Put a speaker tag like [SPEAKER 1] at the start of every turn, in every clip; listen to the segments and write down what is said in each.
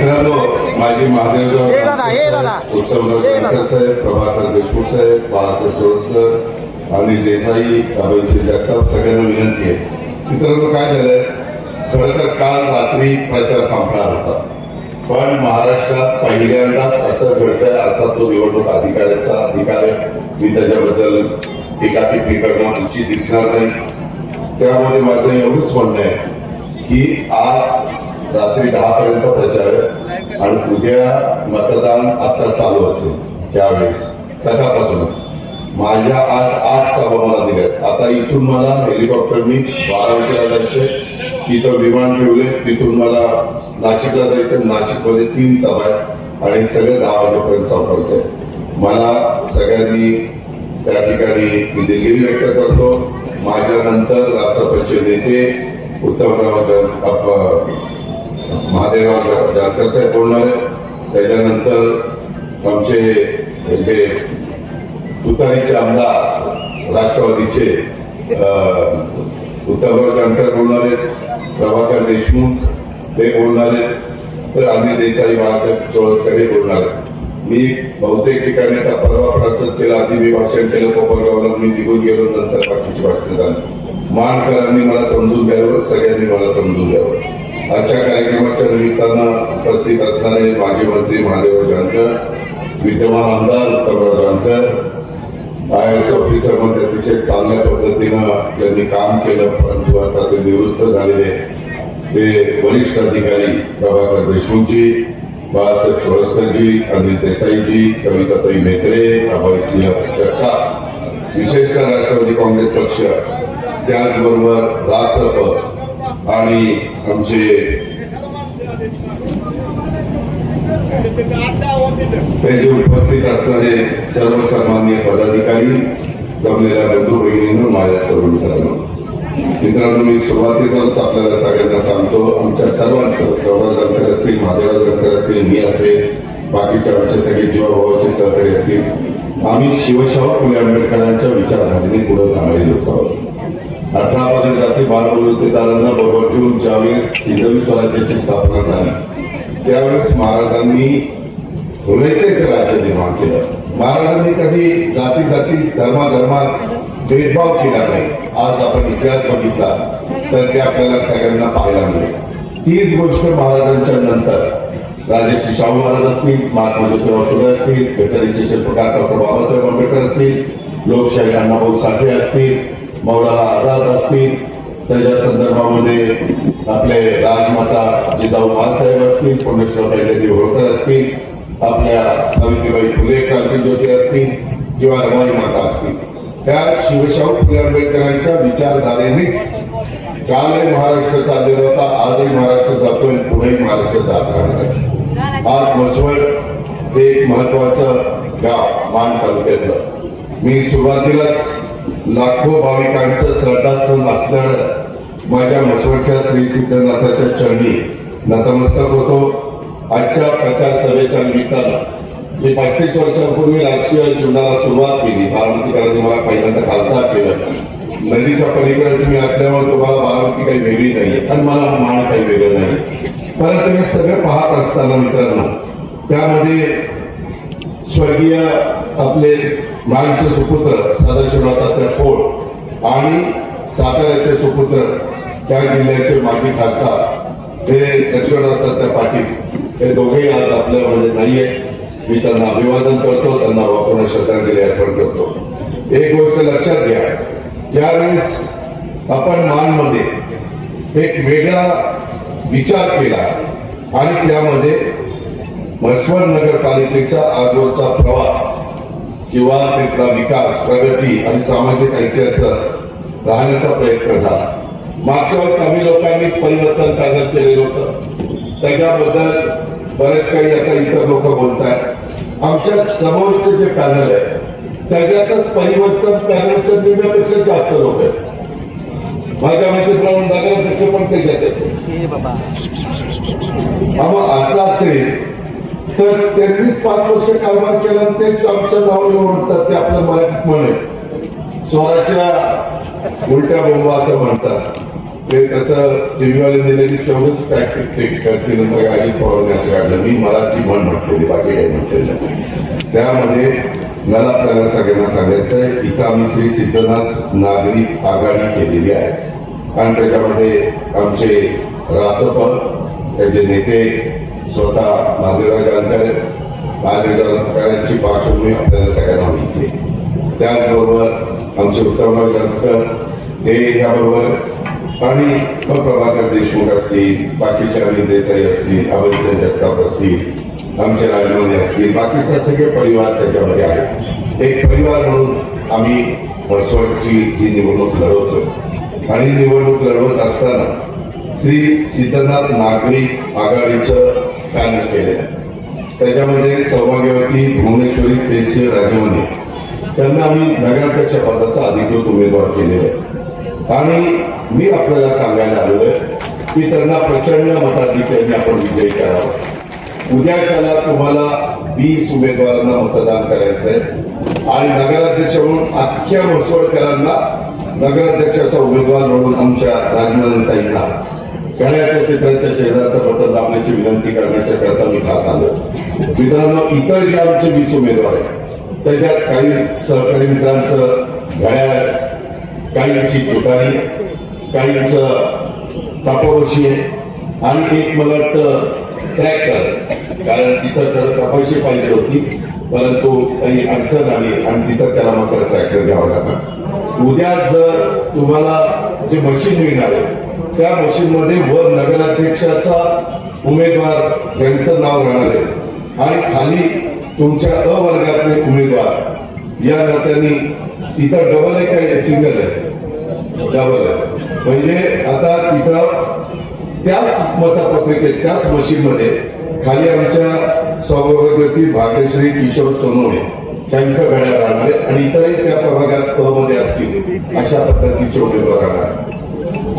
[SPEAKER 1] मित्रांनो, माझी महादेवराव उत्तमराव जानकर साहेब, प्रभाकर देशमुख साहेब, बाळासाहेब चोरसकर, अनिल देसाई, अभयसिंग जगताप सगळ्यांना विनंती आहे. मित्रांनो, काय झालंय, खरं तर काल रात्री प्रचार संपणार होता, पण महाराष्ट्रात पहिल्यांदाच असं घडतंय. अर्थात तो निवडणूक अधिकाऱ्याचा अधिकार आहे, मी त्याच्याबद्दल टीका टिप्पणी करणं उचित दिसणार नाही. त्यामध्ये माझं एवढंच म्हणणं आहे की आज रात्री 10 पर्यंत प्रचार आहे आणि उद्या मतदान आता चालू असेल. त्यावेळेस सकाळपासूनच माझ्या आज 8 सभा मला दिल्यात. आता इथून मला हेलिकॉप्टरनी बारामतीला जायचंय, तिथं विमान ठेवले, तिथून मला नाशिकला जायचं. नाशिकमध्ये 3 सभा आहेत आणि सगळं 10 वाजेपर्यंत संपवायचंय. मला सगळ्यांनी त्या ठिकाणी मी दिलगिरी व्यक्त करतो. माझ्यानंतर रासपचे नेते महादेवराव जानकर साहेब बोलणार आहेत. त्याच्यानंतर आमचे जे तुतारीचे आमदार राष्ट्रवादीचे उत्तमराव जानकर बोलणार आहेत, प्रभाकर देशमुख ते बोलणार आहेत, तर अनिल देसाई, बाळासाहेब चोरसकर हे बोलणार आहेत. मी बहुतेक ठिकाणी आता परवा प्रसाद केला, आधी मी भाषण केलं कोपरगावला, मी निघून गेलो, नंतर बाकीची भाषण झाली. मानकरांनी मला समजून घ्यावं, सगळ्यांनी मला समजून घ्यावं. आजच्या कार्यक्रमाच्या निमित्तानं उपस्थित असणारे माजी मंत्री महादेवराव जानकर, विद्यमान आमदार उत्तमराव जानकर, IAS ऑफिसरमध्ये अतिशय चांगल्या पद्धतीनं त्यांनी काम केलं, परंतु आता ते निवृत्त झालेले ते वरिष्ठ अधिकारी प्रभाकर देशमुखजी, बाळासाहेब चोरसकरजी, अनिल देसाईजी, कविताताई मेत्रे, अभयसिंह जगताप, विशेषतः राष्ट्रवादी काँग्रेस पक्ष, त्याचबरोबर रासप आणि आमचे त्याचे उपस्थित असणारे सर्वसामान्य पदाधिकारी, जमलेल्या बंधू भगिनींनो, माझ्या तरुण मित्रांनो, मी सुरुवातीलाच आपल्याला सगळ्यांना सांगतो, आमच्या सर्वांचं, उत्तमराव जानकर असतील, महादेवराव जानकर असतील, मी असेल, बाकीच्या आमचे सगळे जीवाभावाचे सहकारी असतील, आम्ही शिवशाहू फुले आंबेडकरांच्या विचारधारेने पुढे जाणारी लोक आहोत. 18 पगड जाती बालबलुतेदारांना बरोबर ठेवून ज्यावेळेस हिंदवी स्वराज्याची स्थापना झाली, त्यावेळेस महाराजांनी रयतेच राज्य निर्माण केलं. महाराजांनी कधी जाती धर्मात भेदभाव केला नाही. आज आपण इतिहास बघितला तर ते आपल्याला सगळ्यांना पाहायला मिळेल. तीच गोष्ट महाराजांच्या नंतर राजर्षी शाहू महाराज असतील, महात्मा ज्योतिराव फुले असतील, घटनेचे शिल्पकार डॉक्टर बाबासाहेब आंबेडकर असतील, लोकशाहीर अण्णाभाऊ साठे असतील, मौलाना आझाद असतील, त्याच्या संदर्भामध्ये आपले राजमाता जिजाऊ माँसाहेब असतील, पुण्यश्लोक अहिल्यादेवी होळकर असतील, आपल्या सावित्रीबाई फुले क्रांतिज्योती असतील किंवा रमाई माता असतील, त्या शिवशाहू फुले आंबेडकरांच्या विचारधारेनेच कालही महाराष्ट्र चाललेला होता, आजही महाराष्ट्र जातोय, पुढेही महाराष्ट्र जात राहणार आहे. आज म्हसवड हे एक महत्वाचं गाव मान तालुक्यातलं. मी सुरुवातीलाच लाखो भाविकांचं श्रद्धास्थान असणारं माझ्या म्हसवडच्या श्री सिद्धनाथाच्या चरणी नतमस्तक होतो. आजच्या प्रचार सभेच्या निमित्तानं मी 35 वर्षांपूर्वी राजकीय जीवनाला सुरुवात केली. बारामतीकरांनी मला पहिल्यांदा खासदार केलं. नदीच्या पलीकडेच मी असल्यामुळे तुम्हाला बारामती काही वेगळी नाही आणि मला मान काही वेगळं नाही. परंतु हे सगळं पाहत असताना मित्रांनो, त्यामध्ये स्वर्गीय आपले मानचे सुपुत्र सदाशिवनाथ खोड आणि साताऱ्याचे सुपुत्र त्या जिल्ह्याचे माजी खासदार हे लक्ष्मणराव पाटील, हे दोघेही आज आपल्यामध्ये नाहीये. मी त्यांना अभिवादन करतो, त्यांना पुन्हा श्रद्धांजली अर्पण करतो. एक गोष्ट लक्षात घ्या, ज्यावेळेस आपण मानमध्ये एक वेगळा विचार केला आणि त्यामध्ये म्हसवड नगरपालिकेचा आजवरचा प्रवास किंवा तिथला विकास, प्रगती आणि सामाजिक ऐक्याचं राहण्याचा प्रयत्न झाला. मागच्या वेळेस आम्ही लोकांनी परिवर्तन पॅनल केलेलं होतं, त्याच्याबद्दल बरेच काही आता इतर लोक बोलत आहेत. आमच्या समोरचे जे पॅनल आहे त्याच्यातच परिवर्तन पॅनलच्या निम्म्यापेक्षा जास्त लोक आहेत. माझ्या मैत्रीप्रमाणे नगराध्यक्ष पण त्याच्यातच आहे. असं असेल तर त्यांनीच 5 वर्ष कारभार केला आणि तेच आमच्या नावाने ओळखतात. ते आपल्या मराठीत म्हणे चोराच्या उलट्या बोंबा असं म्हणतात. ते तसं टीव्हीवाले दिलेली तेवढंच टॅक्टिक करतील नंतर अजित पवारांनी असं काढलं. मी मराठी म्हण म्हटलेली, बाकी काही म्हटलेलं नाही. त्यामध्ये मला आपल्याला सगळ्यांना सांगायचं आहे, इथं आम्ही श्री सिद्धनाथ नागरी आघाडी केलेली आहे आणि त्याच्यामध्ये आमचे रासप त्याचे नेते स्वतः महादेवराव जानकरांची पार्श्वभूमी आपल्याला सगळ्यांना माहिती आहे. त्याचबरोबर आमचे उत्तमराव जानकर हे याबरोबर आणि प्रभाकर देशमुख असतील, बाकीचे अनिल देसाई असतील, अभयसिंह जगताप असतील, आमचे राजमाने असतील, बाकीचे सगळे परिवार त्याच्यामध्ये आहेत. एक परिवार म्हणून आम्ही म्हसवडची ही निवडणूक लढवतो आणि निवडणूक लढवत असताना श्री सिद्धनाथ नागरी आघाडीचं पॅनल केलेलं आहे. त्याच्यामध्ये सौभाग्यवती भुवनेश्वरी तेजसिंह राजमाने त्यांना आम्ही नगराध्यक्ष पदाचा अधिकृत उमेदवार केलेला आहे आणि मी आपल्याला सांगायला आलेलो आहे की त्यांना प्रचंड मताधिक्याने आपण विजयी करावा. उद्याच्याला तुम्हाला 20 उमेदवारांना मतदान करायचं आहे आणि नगराध्यक्ष म्हणून अख्ख्या म्हसवडकरांना नगराध्यक्षाचा उमेदवार म्हणून आमच्या राजमानेताईंना गण्याच्या चित्राच्या शेजारचं बटन दाबण्याची विनंती करण्याच्या करता मी खास आलो. मित्रांनो, इतर जे आमचे 20 उमेदवार आहेत त्याच्यात काही सहकारी मित्रांचं घड्याळ आहे, काहींची तुतारी, काहींचं कापोरोशी आहे आणि एक मला वाटतं ट्रॅक्टर, कारण तिथं तर कपाशी पाहिजे होती परंतु काही अडचण आली आणि तिथं त्याला मात्र ट्रॅक्टर घ्यावं लागला. उद्या जर तुम्हाला जे मशीन मिळणार आहे त्या मशीनमध्ये वर नगराध्यक्षाचा उमेदवार यांचं नाव राहणार आहे आणि खाली तुमच्या अ वर्गातले उमेदवार या नात्याने तिथं डबल आहे काय सिंगल आहे? डबल आहे. म्हणजे आता तिथं त्याच मतपत्रिकेत त्याच मशीनमध्ये खाली आमच्या सौभाग्यवती भाग्यश्री किशोर सोनवणे त्यांचं घड्याळ राहणार आहे आणि इतरही त्या प्रभागात प मध्ये असतील अशा पद्धतीचे उमेदवार राहणार.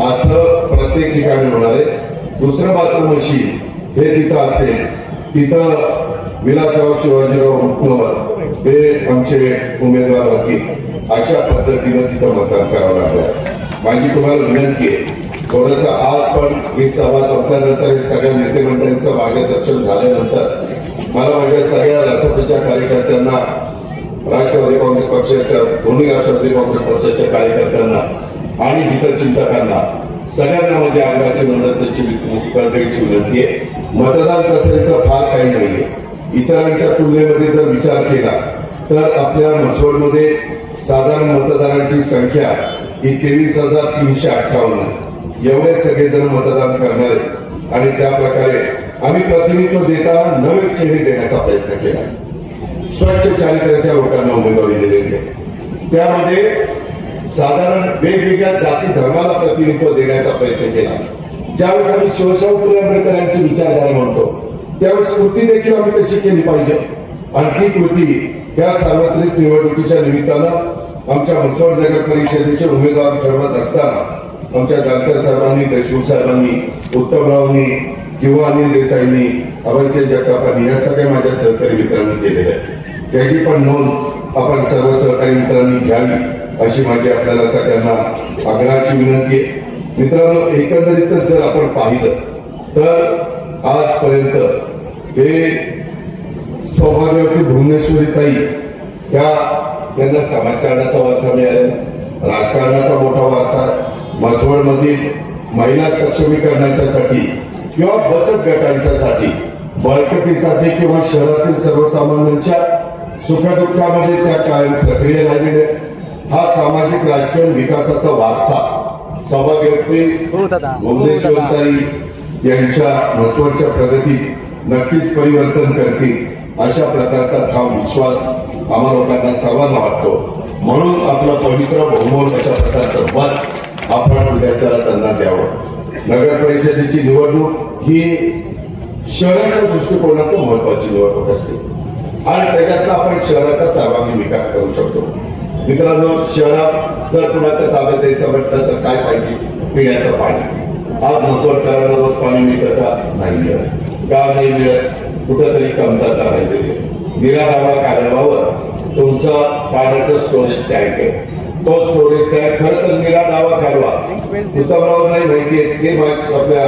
[SPEAKER 1] असं प्रत्येक ठिकाणी होणार आहे. दुसरं मात्र मशीन हे तिथं असेल, तिथं विलासराव शिवाजीराव रुपनवर हे आमचे उमेदवार होतील. अशा पद्धतीनं तिथं मतदान करावं लागलं. माझी तुम्हाला विनंती आहे, थोडंसं आज पण ही सभा संपल्यानंतर सगळ्या नेते मंडळींचं मार्गदर्शन झाल्यानंतर मला माझ्या सगळ्या रसपच्या कार्यकर्त्यांना, राष्ट्रवादी काँग्रेस पक्षाच्या दोन्ही राष्ट्रवादी काँग्रेस पक्षाच्या कार्यकर्त्यांना आणि इतर चिंतकांना सगळ्यांना माझ्या आग्रहाची करण्याची विनंती आहे. मतदान कसं इथं फार काही नाहीये. इतरांच्या तुलनेमध्ये जर विचार केला तर आपल्या म्हसवडमध्ये साधारण मतदारांची संख्या ही 23,358 एवढे सगळेजण मतदान करणार आहेत आणि त्या प्रकारे आम्ही प्रतिनिधित्व देताना नवे चेहरे देण्याचा प्रयत्न केला. स्वच्छ चारित्र्याच्या लोकांना उमेदवारी दिलेली आहे. त्यामध्ये साधारण वेगवेगळ्या जाती धर्माला प्रतिनिधित्व देण्याचा प्रयत्न केला. ज्यावेळेस आम्ही शिवशाहू फुले आंबेडकर यांची विचारधारा म्हणतो त्यावेळेस कृती देखील आम्ही तशी केली पाहिजे आणि ती कृती त्या सार्वत्रिक निवडणुकीच्या निमित्तानं आमच्या म्हसवड नगर परिषदेचे उमेदवार ठरवत असताना आमच्या जानकर साहेबांनी, देशमुख साहेबांनी, उत्तमरावनी किंवा अनिल देसाईंनी, अभयसिंह जगतापांनी या सगळ्या माझ्या सहकारी मित्रांनी केलेल्या आहे. त्याची पण नोंद आपण सर्व सहकारी मित्रांनी घ्यावी अशी माझी आपल्याला सगळ्यांना आग्रहाची विनंती आहे. मित्रांनो, एकंदरीतच जर आपण पाहिलं तर आजपर्यंत हे सौभाग्यवती भुवनेश्वरीताई यांना समाजकारणाचा वारसा मिळालेला, राजकारणाचा मोठा वारसा, म्हसवडमधील महिला सक्षमीकरणाच्यासाठी किंवा बचत गटांच्यासाठी, बळकटीसाठी किंवा शहरातील सर्वसामान्यांच्या सुखदुःखामध्ये त्या कायम सक्रिय राहिलेल्या. हा सामाजिक राजकीय विकासाचा वारसा सौभाग्यवती भुवनेश्वरीताई यांच्या म्हसवडच्या प्रगतीत नक्कीच परिवर्तन करतील अशा प्रकारचा ठाम विश्वास आम्हा लोकांना सर्वांना वाटतो. म्हणून आपलं पवित्र बहुमोल अशा प्रकारचं मत आपण उद्याच्याला त्यांना द्यावं. नगर परिषदेची निवडणूक ही शहराच्या दृष्टिकोनातून महत्वाची निवडणूक असते आणि त्याच्यातनं आपण शहराचा सर्वांगीण विकास करू शकतो. मित्रांनो, शहरात जर कुणाच्या ताब्यात द्यायचं म्हटलं तर काय पाहिजे? पिण्याचं पाणी. आज म्हसवडकरांना रोज पाणी मिळतं का? नाही मिळत. का नाही मिळत? कुठंतरी कमतरता राहिलेली आहे. निराडावा कालव्यावर तुमचं पाण्याचं स्टोरेज टँक आहे तो स्टोरेज टँक खरं तर निरा डावा कालवा उत्तमराव नाही माहितीये ते आपल्या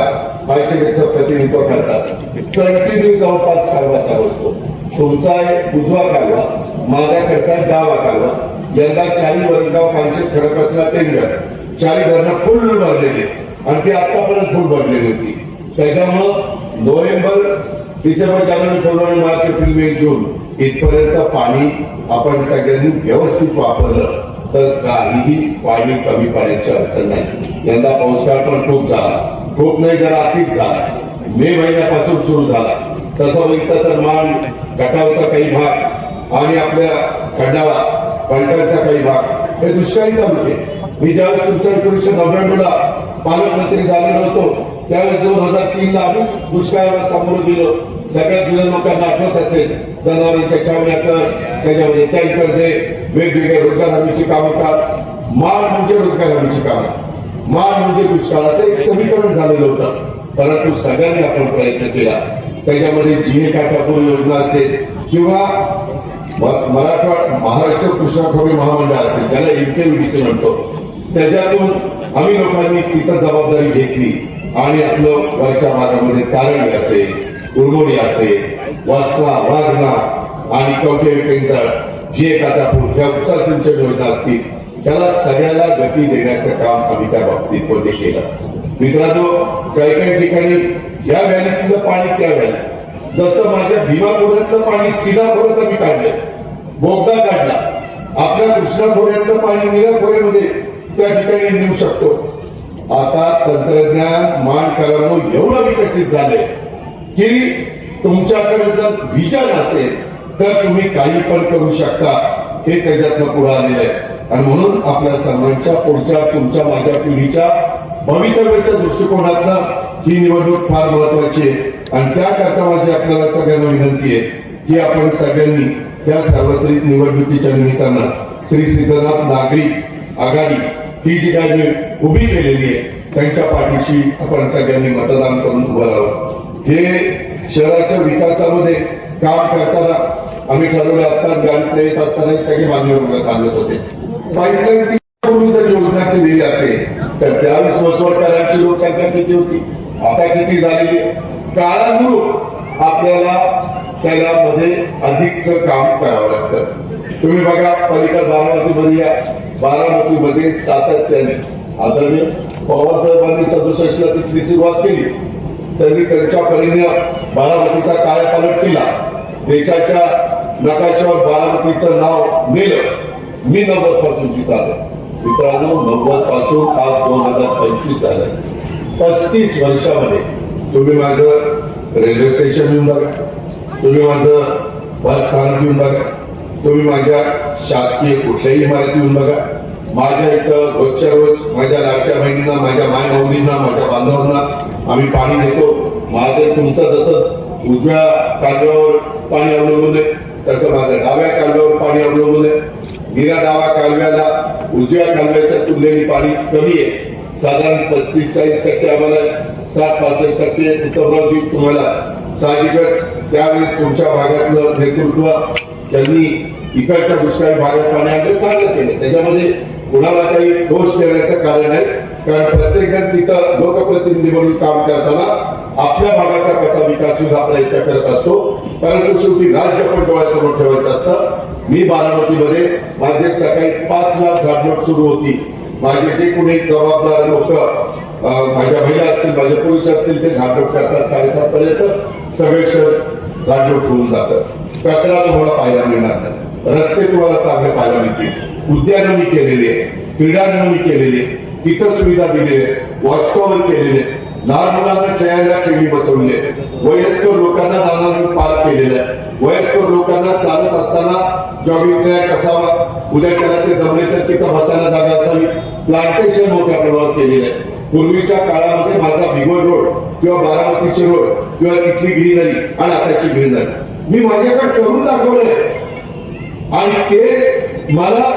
[SPEAKER 1] भाषेचं प्रतिनिधित्व करतात. कंटिन्यू जवळपास कालवा चालू असतो. तुमचा एक उजवा कालवा, माझ्याकडचा डावा कालवा. यंदा 40 वरसगाव कांशीत खडकवासला टेंडर 40 धरणं फुल भरलेले आणि ती आतापर्यंत फुल भरलेली होती. त्याच्यामुळं नोव्हेंबर, डिसेंबर, जानेवारी, फेब्रुवारी, मार्च, एप्रिल, मे, जून इथपर्यंत पाणी आपण सगळ्यांनी व्यवस्थित वापरलं तर काहीही पाणी कमी पाण्याची अडचण नाही. यंदा पाऊस काळ पण खूप झाला, खूप नाही जरा अतिच झाला. मे महिन्यापासून सुरू झाला. तसं बघितलं तर मान गटावचा काही भाग आणि आपल्या खंडाळा फलटणचा काही भाग हे दुष्काळी तालुके. मी ज्यावेळेस तुमच्या 1999ला पालकमंत्री झालेलो होतो त्यावेळेस 2003ला आम्ही दुष्काळाला सामोरं गेलो. सगळ्यात जुन्या लोकांना आठवत असेल जनावरांच्या छावण्या कर, त्याच्यामध्ये टँकर दे, वेगवेगळे रोजगार हमीची कामं काढ. माळ म्हणजे रोजगार हमीची कामं, माळ म्हणजे दुष्काळ असं एक समीकरण झालेलं होतं. परंतु सगळ्यांनी आपण प्रयत्न केला. त्याच्यामध्ये जीए काटापूर योजना असेल किंवा महाराष्ट्र कृष्णाखोरे महामंडळ असेल ज्याला एमकेव्हीडीसी म्हणतो, त्याच्यातून आम्ही लोकांनी तिथं जबाबदारी घेतली आणि आपलं वरच्या भागामध्ये तारळी असेल, उरमोडी असेल, वासना, वाघना आणि कवठे विटेंचा जीए काटापूर ह्या उपसा सिंचन योजना असतील त्याला सगळ्याला गती देण्याचं काम आम्ही त्या बाबतीत मध्ये केलं. मित्रांनो, काही काही ठिकाणी या व्हॅलीतलं पाणी त्या व्हॅली, जसं माझ्या भीमा खोऱ्यातलं पाणी सीना खोऱ्यात आम्ही काढलं, बोगदा काढला. आपल्या कृष्णा खोऱ्यातलं पाणी निरा खोऱ्यामध्ये त्या ठिकाणी नेऊ शकतो. आता तंत्रज्ञान मान करावं एवढं विकसित झालंय की तुमच्याकडे जर विचार असेल तर तुम्ही काही पण करू शकता. हे त्याच्यातनं पुढे आलेलं आहे आणि म्हणून आपल्या सर्वांच्या पुढच्या तुमच्या माझ्या पिढीच्या भवितव्याच्या दृष्टिकोनातनं ही निवडणूक फार महत्वाची आहे. आणि त्याकरता माझी आपल्याला सगळ्यांना विनंती आहे की आपण सगळ्यांनी त्या सार्वत्रिक निवडणुकीच्या निमित्तानं श्री सिद्धनाथ नागरी आघाडी ही जी काही मी उभी केलेली आहे त्यांच्या पाठीशी आपण सगळ्यांनी मतदान करून उभं राहावं. हे शहराच्या विकासामध्ये काम करताना आम्ही ठरवलं. आताच गाडीत येत असताना सगळे मान्यवर मला सांगत होते पाईपलाईन जर योजना केलेली असेल तर त्यावेळेस वसवडकरांची लोकसंख्या किती होती, आता किती झालेली. काळानुरूप आपल्याला त्याला मध्ये अधिकच काम करावं लागतं. तुम्ही बघा पलीकडे बारामतीमध्ये या, बारामतीमध्ये सातत्याने आदरणीय पवारसाहेबांनी 67ला तिथली सुरुवात केली. त्यांनी त्यांच्या परीने बारामतीचा कायापालट केला. देशाच्या नकाशावर बारामतीचं नाव नेलं. मी 90 पासून तिथं आलो. मित्रांनो, 90 पासून आज 2025 झालं. 35 वर्षामध्ये तुम्ही माझं रेल्वे स्टेशन येऊन बघा, तुम्ही माझं बस स्थानक येऊन बघा, तुम्ही माझ्या शासकीय कुठल्याही इमारती येऊन बघा. माझ्या इथं रोजच्या रोज माझ्या लाडक्या बहिणींना, माझ्या मायमाऊलींना, माझ्या बांधवांना आम्ही पाणी देतो. माझं तुमचं जसं उजव्या कालव्यावर पाणी अवलंबून आहे तसं माझं डाव्या कालव्यावर पाणी अवलंबून आहे. नीरा डावा कालव्याला उजव्या कालव्याच्या तुलनेने पाणी कमी आहे. साधारण 35-40% आम्हाला 60-65% उत्तमरावजी तुम्हाला साहजिकच त्यावेळेस तुमच्या भागातलं नेतृत्व त्यांनी इकडच्या दुष्काळी भागात पाणी आणलं, चांगलं केलं. त्याच्यामध्ये कुणाला काही दोष देण्याचं कारण नाही, कारण प्रत्येक जण तिथं लोकप्रतिनिधी म्हणून काम करताना आपल्या भागाचा कसा विकास होईल हा प्रयत्न करत असतो. परंतु शेवटी राज्य पण डोळ्यासमोर ठेवायचं असतं. मी बारामतीमध्ये माझे सकाळी 5ला झाडझूड सुरू होती. माझे जे कोणी जबाबदार लोक माझ्या महिला असतील, माझे पुरुष असतील ते झाडझूड करतात. 7:30 पर्यंत सगळे शहर झाडझूड होऊन जातं. कचरा तुम्हाला पाहायला मिळणार नाही, रस्ते तुम्हाला चांगले पाहायला मिळतील, उद्यानं मी केलेली आहे, क्रीडांगण मी केलेली आहे, तिथं सुविधा दिलेली आहे, वॉच टॉवर केलेले, लहान मुलांना खेळायला खेळणी बसवली आहे, वयस्कर लोकांना जाणारे पार्क केलेलं आहे, वयस्कर लोकांना चालत असताना जॉगिंग ट्रॅक असावा, उद्या त्याला ते दमले तर तिथं बसायला जागा असावी, प्लांटेशन मोठ्या प्रमाणावर केलेलं आहे. पूर्वीच्या काळामध्ये माझा भिगवण रोड किंवा बारामतीचे रोड किंवा तिथली ग्रीनरी आणि आताची ग्रीनरी मी माझ्याकडे करून दाखवलंय आणि ते मला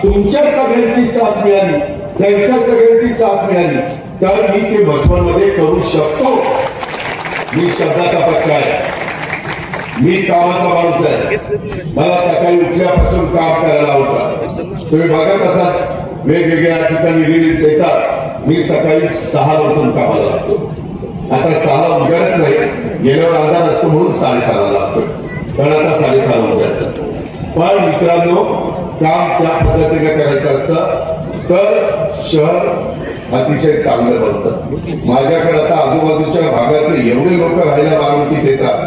[SPEAKER 1] तुमच्या सगळ्यांची साथ मिळाली, त्यांच्या सगळ्यांची साथ मिळाली तर मी ते भस्मांमध्ये करू शकतो. मी शब्दाचा पक्का आहे, मी कामाचा माणूस आहे. मला सकाळी उठल्यापासून काम करायला आवडतं. तुम्ही बघत असाल वेगवेगळ्या ठिकाणी रिलीज येतात. मी सकाळी 6 उठून कामाला लागतो. आता 6 उजाडत नाही, गेल्यावर अंधार असतो म्हणून 6:30 लागतोय, कारण आता 6:30 उजाडतात. पण मित्रांनो, काम त्या पद्धतीने करायचं असतं तर शहर अतिशय चांगलं बनतं. माझ्याकडे आता आजूबाजूच्या भागाचे एवढे लोक राहायला बारामतीत येतात.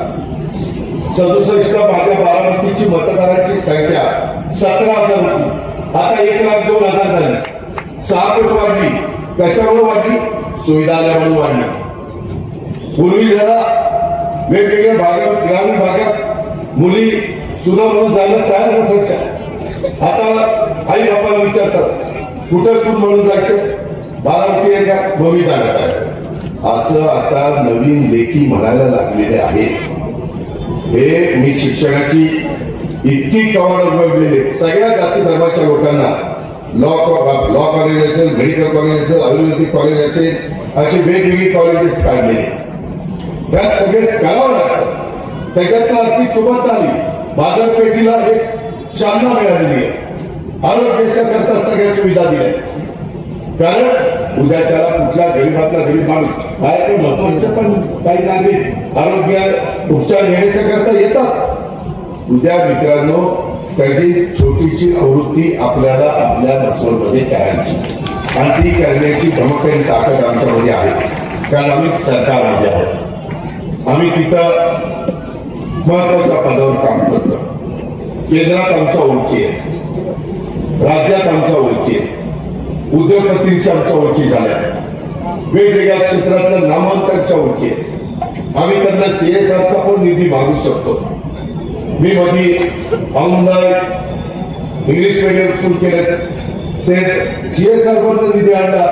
[SPEAKER 1] 67 माझ्या बारामतीची मतदारांची संख्या 17,000 होती, आता 1,02,000 झाली. 6 कोटी वाढली. कशामुळे वाढली? सुविधा आल्यामुळे वाढली. पूर्वी जरा वेगवेगळ्या भागात, ग्रामीण भागात मुली सुना म्हणून जायला तयार नसायच्या. आता आई बापाला विचारतात कुठं सून म्हणून जायचं, बारामती आहे का, मम्मी जाण्यात आहे. असं आता नवीन लेखी म्हणायला लागलेले आहे. हे मी शिक्षणाची इतकी कवाड उघडलेली, सगळ्या जाती धर्माच्या लोकांना लॉ कॉलेज असेल, मेडिकल कॉलेज असेल, आयुर्वेदिक कॉलेज असेल, असे वेगवेगळे कॉलेजेस काढलेले. त्यात सगळे करावं लागतं. त्याच्यातनं आर्थिक सुबत्ता आली, बाजारपेठीला एक चालना मिळालेली आहे. आरोग्याच्या करता सगळ्या सुविधा दिल्या, कारण उद्याच्याला कुठल्या गरीबातला गरीब माणूस बाहेर पण काही नागरिक आरोग्य उपचार घेण्याच्या करता येतात. उद्या मित्रांनो, त्याची छोटीशी आवृत्ती आपल्याला आपल्या मसोलमध्ये करायची, आणि ती करण्याची धमक आणि ताकद आमच्यामध्ये आहे, कारण आम्ही सरकारमध्ये आहोत. आम्ही तिथं महत्वाच्या पदावर काम करतो. केंद्रात आमच्या ओळखी आहे, राज्यात आमच्या ओळखी आहे, उद्योगपतींच्या आमच्या ओळखी झाल्या, वेगवेगळ्या क्षेत्रातल्या नामांतरच्या ओळखी आहे. आम्ही त्यांना CSRचा पण निधी मागू शकतो. मी मध्ये औंधाय इंग्लिश मीडियम स्कूल केलं, ते CSR मधून निधी आणला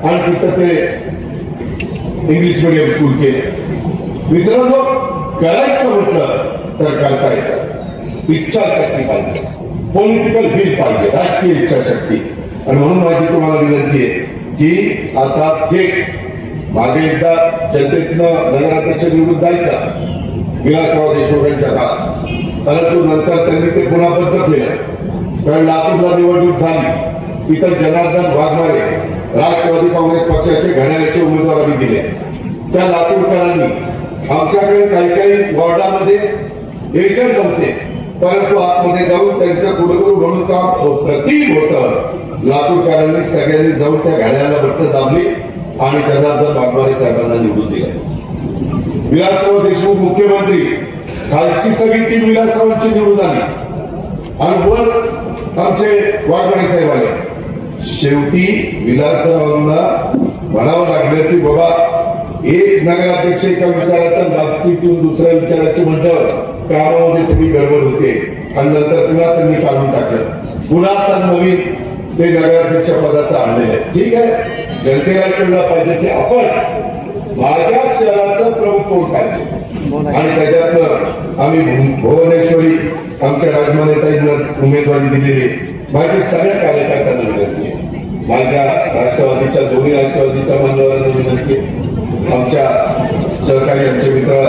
[SPEAKER 1] आणि तिथं ते इंग्लिश मीडियम स्कूल केले. मित्रांनो, करायचं म्हटलं तर करता येतं. इच्छाशक्ती पाहिजे, पॉलिटिकल विल पाहिजे, राजकीय इच्छाशक्ती. आणि म्हणून माझी तुम्हाला विनंती आहे की आता थेट मागे एकदा जनतेतनं नगराध्यक्ष निवडून जायचा विलासराव देशमुखांच्या काळात, परंतु नंतर त्यांनी ते पुन्हा बंद केलं. कारण लातूरला निवडणूक झाली, तिथं जनार्दन वाघमारे राष्ट्रवादी काँग्रेस पक्षाचे घड्याळाचे उमेदवार आम्ही दिले. त्या लातूरकरांनी आमच्याकडे काही वॉर्डामध्ये एजंट नव्हते, परंतु आतमध्ये जाऊन त्यांचं कुलगुरू म्हणून काम अप्रतिम होतं. लातूरकरांनी सगळ्यांनी जाऊन त्या घड्याळाला बटणं दाबली आणि जनार्दन वाघमारे साहेबांना निवडून दिलं. विलासराव देशमुख मुख्यमंत्री, खालची सगळी टीम विलासरावांची निवडून आली आणि वर आमचे वाघमारे साहेब आले. शेवटी विलासरावांना म्हणावं लागलं की बाबा, एक नगराध्यक्ष एका विचाराचा बाबतीतून दुसऱ्या विचाराची म्हटल्यावर कामामध्ये थोडी गडबड होते आणि नंतर पुन्हा त्यांनी काढून टाकलं. पुन्हा आता नवीन ते नगराध्यक्ष पदाचं आणलेलं आहे. ठीक आहे, जनतेला कळलं पाहिजे की आपण माझ्या शहराचं प्रमुख कोण पाहिजे, आणि त्याच्यातनं आम्ही भुवनेश्वरी आमच्या राजमानेताईंना उमेदवारी दिलेली. माझी सगळ्या कार्यकर्त्यांना विनंती आहे, माझ्या राष्ट्रवादीच्या दोन्ही राष्ट्रवादीच्या मान्यवरांना विनंती आहे, आमच्या सहकारी आमचे मित्र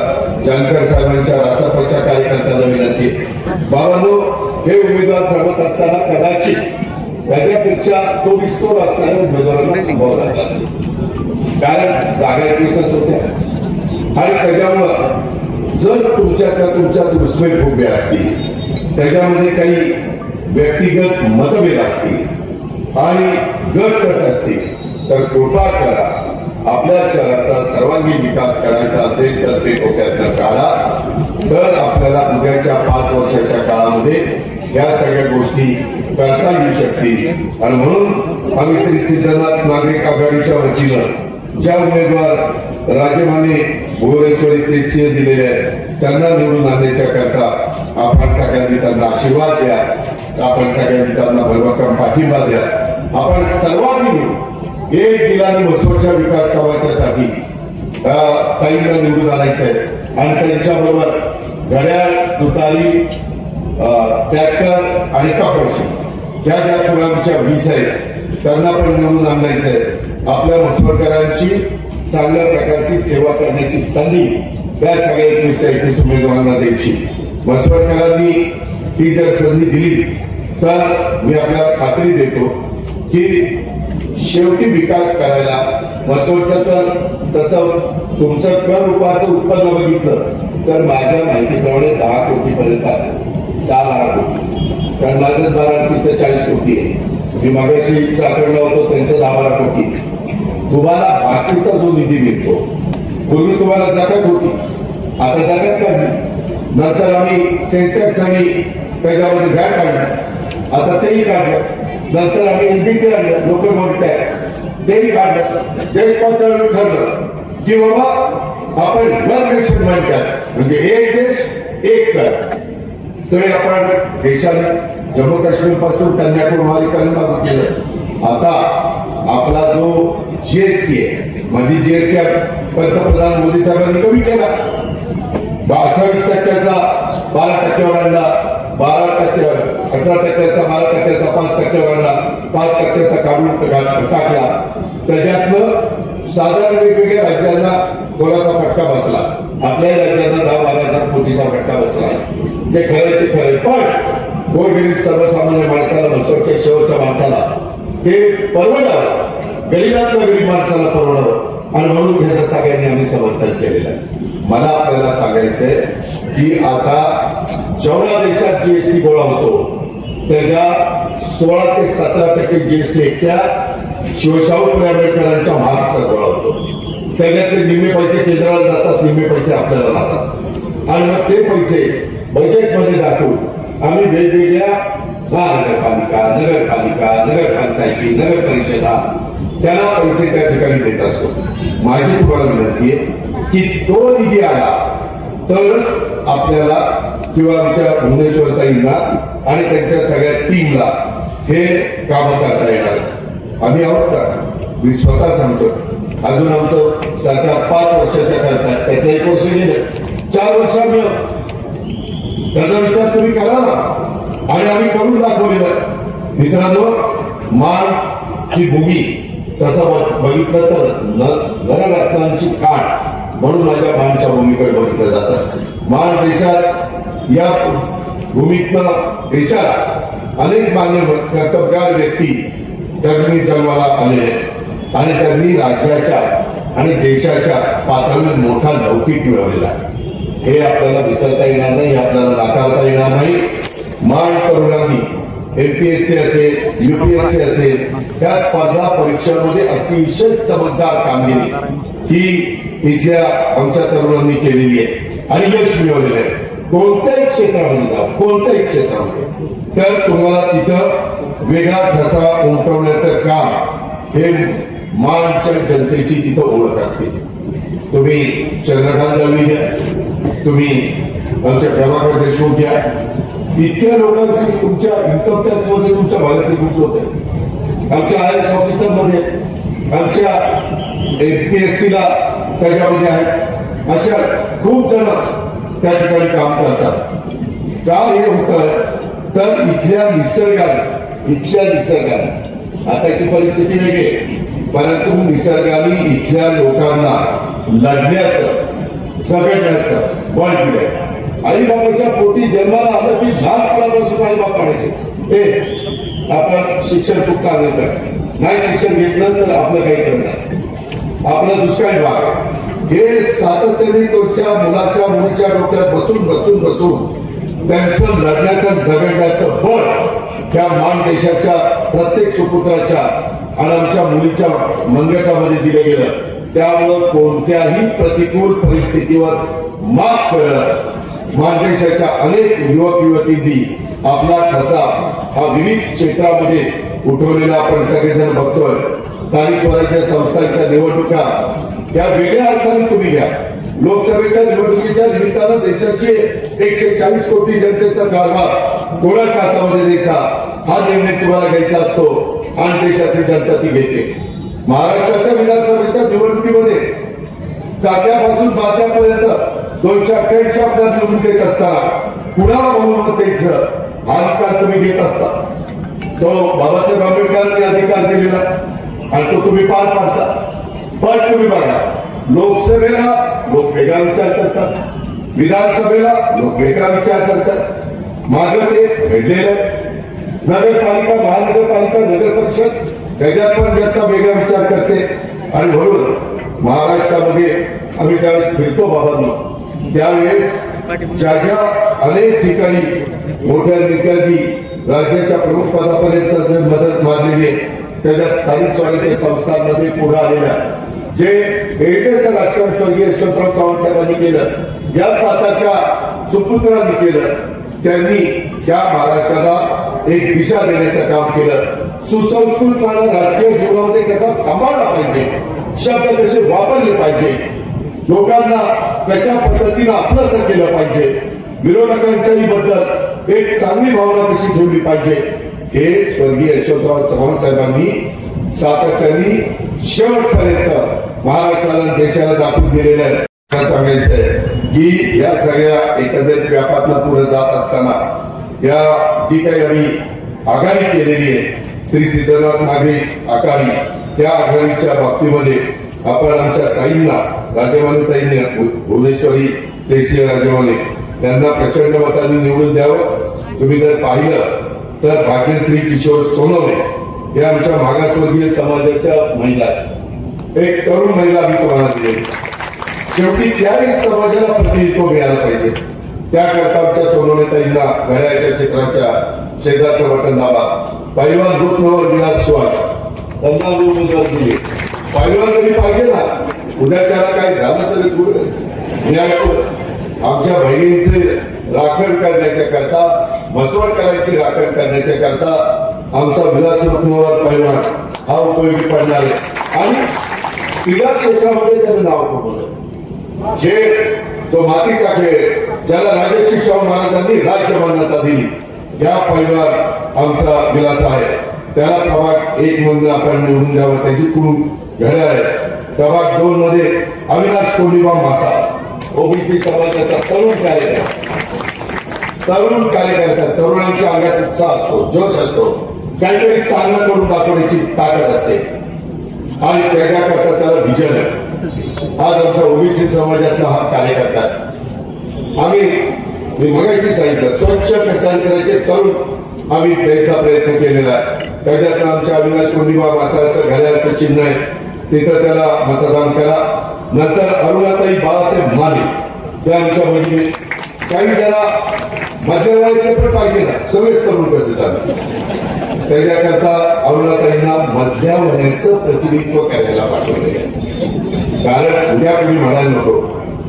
[SPEAKER 1] जानकर साहेबांच्या राष्ट्रपक्षाच्या कार्यकर्त्यांना विनंती आहे, बाबांनो, हे उमेदवार ठरवत असताना कदाचित त्याच्यापेक्षा तो विस्तोर असणाऱ्या उमेदवारांना थांबावं लागला, कारण जागा एकवीसच होत्या. आणि त्याच्यामुळं जर तुमच्यात रुसवे फुगे असतील, त्याच्यामध्ये काही व्यक्तिगत मतभेद असतील आणि गटतट असतील, तर कृपा करा, आपल्या शहराचा सर्वांगीण विकास करायचा असेल तर ते डोक्यातनं काढा. तर आपल्याला उद्याच्या 5 वर्षाच्या काळामध्ये या सगळ्या गोष्टी करता येऊ शकतील. आणि म्हणून आम्ही श्री सिद्धनाथ नागरिक आघाडीच्या वतीनं ज्या उमेदवार राजमाने भुवनेश्वरी ते सिंह दिलेले आहेत, त्यांना निवडून आणण्याच्या करता आपण सगळ्यांनी त्यांना आशीर्वाद द्या, आपण सगळ्यांनी त्यांना भरभक्कम पाठिंबा द्या. आपण सर्वांनी मिळून एक दिलाने मसोच्या विकास कामाच्यासाठी ताईंना निवडून आणायचंय, आणि त्यांच्याबरोबर घड्याळ, तुतारी, ट्रॅक्टर आणि कापडशी ह्या ज्या फुलांच्या वीस आहेत त्यांना पण निवडून आणायचंय. आपल्या मसवडकरांची चांगल्या प्रकारची सेवा करण्याची संधी त्या सगळ्या 21 उमेदवारांना द्यायची. मसवडकरांनी ही जर संधी दिली तर मी आपल्याला खात्री देतो की शेवटी विकास करायला मसवडचं तर तसं तुमचं कर रूपाचं उत्पन्न बघितलं तर माझ्या माहितीप्रमाणे 10 कोटीपर्यंत असेल, 10-12 कोटी. कारण माझं 40 कोटी आहे. मी मागाशी चाकडला होतो त्यांचं 10-12 कोटी. तुम्हाला बाकीचा जो निधी मिळतो, पूर्वी तुम्हाला जकात होती, आता जकात काढली, नंतर आम्ही सेंटेक्स आणि त्याच्यामध्ये व्हॅट काढलं, आता तेही काढलं, नंतर आम्ही एनपीटी आणलं, लोकल बॉडी टॅक्स तेही काढलं. देश पातळीवर ठरलं की बाबा आपण वन नेशन वन टॅक्स म्हणजे एक देश एक कर. ते आपण देशाने जम्मू काश्मीर पासून कन्याकुमारीपर्यंत लागू केलं. आता आपला जो जीएसटी आहे, म्हणजे जीएसटी पंतप्रधान मोदी साहेबांनी कमी केला, 28% 12% आणला, 18% 12% 5% आणला, 5% काढून टाकला. त्याच्यातनं साधारण वेगवेगळ्या राज्यांना थोडासा फटका बसला, आपल्याही राज्यांना 10-12 कोटीचा फटका बसला. ते खरं ते खरं, पण गोरगरीब सर्वसामान्य माणसाला, मसवडच्या शेवटच्या माणसाला ते परवडावं, गरीबातल्या गरीब माणसाला परवडावं, आणि म्हणून ह्याचं सगळ्यांनी आम्ही समर्थन केलेलं आहे. मला आपल्याला सांगायचंय की आता जेवढा देशात जीएसटी गोळा होतो त्याच्या 16 ते 17% जीएसटी एकट्या शिवशाहू फुले आंबेडकरांच्या महाराष्ट्रात गोळा होतो. त्याच्यातले निम्मे पैसे केंद्राला जातात, निम्मे पैसे आपल्याला राहतात, आणि मग ते पैसे बजेटमध्ये दाखवून आम्ही वेगवेगळ्या महानगरपालिका, नगरपंचायती, नगर परिषदा त्याला पैसे त्या ठिकाणी देत असतो. माझी तुम्हाला विनंती आहे की तो निधी आला तरच आपल्याला किंवा आमच्या भुवनेश्वरताईंना आणि त्यांच्या सगळ्या टीमला हे काम करता येणार. आम्ही आहोत का? मी स्वतः सांगतो, अजून आमचं सरकार 5 वर्षाच्या करतात, त्याचं 1 वर्ष गेलं, 4 वर्ष आम्ही त्याचा विचार तुम्ही करा ना, आणि आम्ही करून दाखवलेलं. मित्रांनो, मान ही भूमी तसं बघितलं तर नररत्नांची खाण म्हणून माझ्या मानच्या भूमीकडे बघितलं जातं. मान देशात, या भूमीतनं देशात अनेक मान्य कर्तबगार व्यक्ती त्यांनी जन्माला आलेले आणि त्यांनी राज्याच्या आणि देशाच्या पातळीवर मोठा लौकिक मिळवलेला आहे. हे आपल्याला विसरता येणार नाही, आपल्याला नाकारता येणार नाही. मान तरुणांनी एमपीएससी असेल, युपीएससी असेल, त्या स्पर्धा परीक्षांमध्ये अतिशय चमकदार कामगिरी ही इथल्या आमच्या तरुणांनी केलेली आहे आणि यश मिळवलेलं आहे. कोणत्याही क्षेत्रामध्ये जा, कोणत्याही क्षेत्रामध्ये, तर तुम्हाला तिथं वेगळा ठसा उमटवण्याचं काम हे मानच्या जनतेची तिथं ओळख असते. तुम्ही चंद्रकांत दळवी घ्या, तुम्ही आमच्या प्रभाकर देशमुख घ्या, इतक्या लोकांची तुमच्या इन्कम टॅक्स मध्ये तुमच्या भागातील खूप लोक आहेत, आमच्या IAS ऑफिसर मध्ये, आमच्या एमपीएससी ला त्याच्यामध्ये आहेत, अशा खूप जण त्या ठिकाणी काम करतात. का हे होतं तर इथल्या निसर्गाने आताची परिस्थिती वेगळी आहे, परंतु निसर्गाने इथल्या लोकांना लढण्याचं, झगडण्याचं बळ दिलंय. आई बाबाच्या पोटी जन्माला आलं की लहानपणापासून आई बाप पाडायचे, आपण शिक्षण खूप चांगलं कर, नाही शिक्षण घेतलं तर आपलं काही करणार, आपला दुष्काळी भाग आहे. हे सातत्याने तुमच्या मुलीच्या डोक्यात बसून त्यांचं लढण्याचं, झगडण्याचं बळ त्या मान देशाच्या प्रत्येक सुपुत्राच्या आणि आमच्या मुलीच्या मंगटामध्ये दिलं गेलं. त्यामुळं कोणत्याही प्रतिकूल परिस्थितीवर मात करत मानदेशाच्या अनेक युवक युवतींनी आपला ठसा हा विविध क्षेत्रामध्ये उठवलेला आपण सगळेजण बघतोय. स्थानिक स्वराज्य संस्थांच्या निवडणुका या वेगळ्या अर्थाने तुम्ही घ्या. लोकसभेच्या निवडणुकीच्या निमित्तानं देशाचे 140 कोटी जनतेचा कारभार कोणाच्या हातामध्ये द्यायचा हा निर्णय तुम्हाला घ्यायचा असतो आणि देशाची जनता ती घेते. महाराष्ट्राच्या विधानसभेच्या निवडणुकीमध्ये चाक्यापासून बात्यापर्यंत 288 आपल्या निवडून देत असताना कुणाला बहुमत द्यायचं हा अधिकार तुम्ही घेत असता. तो बाबासाहेब आंबेडकरांनी अधिकार दिलेला आणि तो तुम्ही पार पाडता. पण तुम्ही बघा, लोकसभेला लोक वेगळा विचार करतात, विधानसभेला लोक वेगळा विचार करतात. माझं ते घडलेलं नगरपालिका, महानगरपालिका, नगर परिषद त्याच्यात पण जनता वेगळा विचार करते. आणि म्हणून महाराष्ट्रामध्ये आम्ही ज्यावेळेस फिरतो बाबांनो, त्यावेळेस ज्या ज्या अनेक ठिकाणी मोठ्या नेत्यांनी राज्याच्या प्रमुख पदापर्यंत जे मदत मारलेली आहे, त्याच्यात स्थानिक स्वराज्य संस्थांमध्ये पुढे आलेल्या जे एकच राजकारण स्वर्गीय यशवंतराव चव्हाण साहेबांनी केलं, या सातारच्या सुपुत्रांनी केलं, त्यांनी या महाराष्ट्राला एक दिशा देण्याचं काम केलं. सुसंस्कृतपणे राजकीय जीवनामध्ये कसा सांभाळला पाहिजे, शब्द कसे वापरले पाहिजे, लोकांना कशा पद्धतीने आपलंसं केलं पाहिजे, विरोधकांच्याही बद्दल एक चांगली भावना कशी ठेवली पाहिजे, हे स्वर्गीय यशवंतराव चव्हाण साहेबांनी सातत्याने शेवटपर्यंत महाराष्ट्राला देशाला दाखवून दिलेलं आहे. सांगायचंय की या सगळ्या एकंदरीत व्यापातनं पुढे जात असताना या जी काही आम्ही आघाडी केलेली आहे, श्री सिद्धनाथ नागरी आघाडी, त्या आघाडीच्या बाबतीमध्ये आपण आमच्या ताईंना, राजमाने ताईंनी, भुवनेश्वरी देशीय राजमाने यांना प्रचंड मतांनी निवडून द्यावं. तुम्ही जर पाहिलं तर भाग्यश्री किशोर सोनवणे हे आमच्या मागासवर्गीय समाजाच्या महिला, एक तरुण महिला आम्ही तुम्हाला दिली. शेवटी त्याही समाजाला प्रतिनिधित्व मिळालं पाहिजे. त्याकरता आमच्या सोनवणे ताईंना घड्याळ्याच्या चित्राच्या शेजारचं बटन दाबा. पैलवान ग्रुपवर विलास स्वाग त्यांना उमेदवार दिले. पैलवान तरी पाहिजे ना, उद्याच्याला काय झालं तरी आमच्या बहिणींचे राखण करण्याच्या करता, म्हसवडकरांची राखण करण्याच्या करता आमचा विलास रुक्मवर पैलवान हा उपयोगी पडणार आहे. आणि क्रीडा क्षेत्रामध्ये त्याचं नाव कमवलं. खेळ जो मातीचा खेळ, ज्याला राजर्षी शाहू महाराजांनी राज्य मान्यता दिली, या पैलवान आमचा विलास आहे. त्याला प्रभाग 1 मध्ये आपण निवडून द्यावं. त्याची कुठून घड्याळ आहे. प्रभाग 2 मध्ये अविनाश कोलिबा मासा, ओबीसी समाजाचा तरुण कार्यकर्ता, तरुणांच्या अंगात उत्साह असतो, जोश असतो, काहीतरी चांगलं करून दाखवण्याची ताकद असते आणि त्याच्याकरता त्याला विजन आहे. आज आमच्या ओबीसी समाजाचा हा कार्यकर्ता आहे. मी मगाशी सांगितलं, स्वच्छ चारित्र्याचे तरुण आम्ही द्यायचा प्रयत्न केलेला आहे. त्याच्यात आमच्या अविनाश कोलिबा मासाचं घड्याळाचं चिन्ह आहे, तिथं त्याला मतदान करा. नंतर अरुणाताई बाळासाहेब माने, त्या आमच्या भगिनी, काही जरा मध्यवयाचे पण पाहिजे ना, सगळेच तरुण कसे चालू, त्याच्याकरता अरुणाताईंना मधल्या वयाचं प्रतिनिधित्व करायला पाठवले. कारण उद्या कोणी म्हणायला नको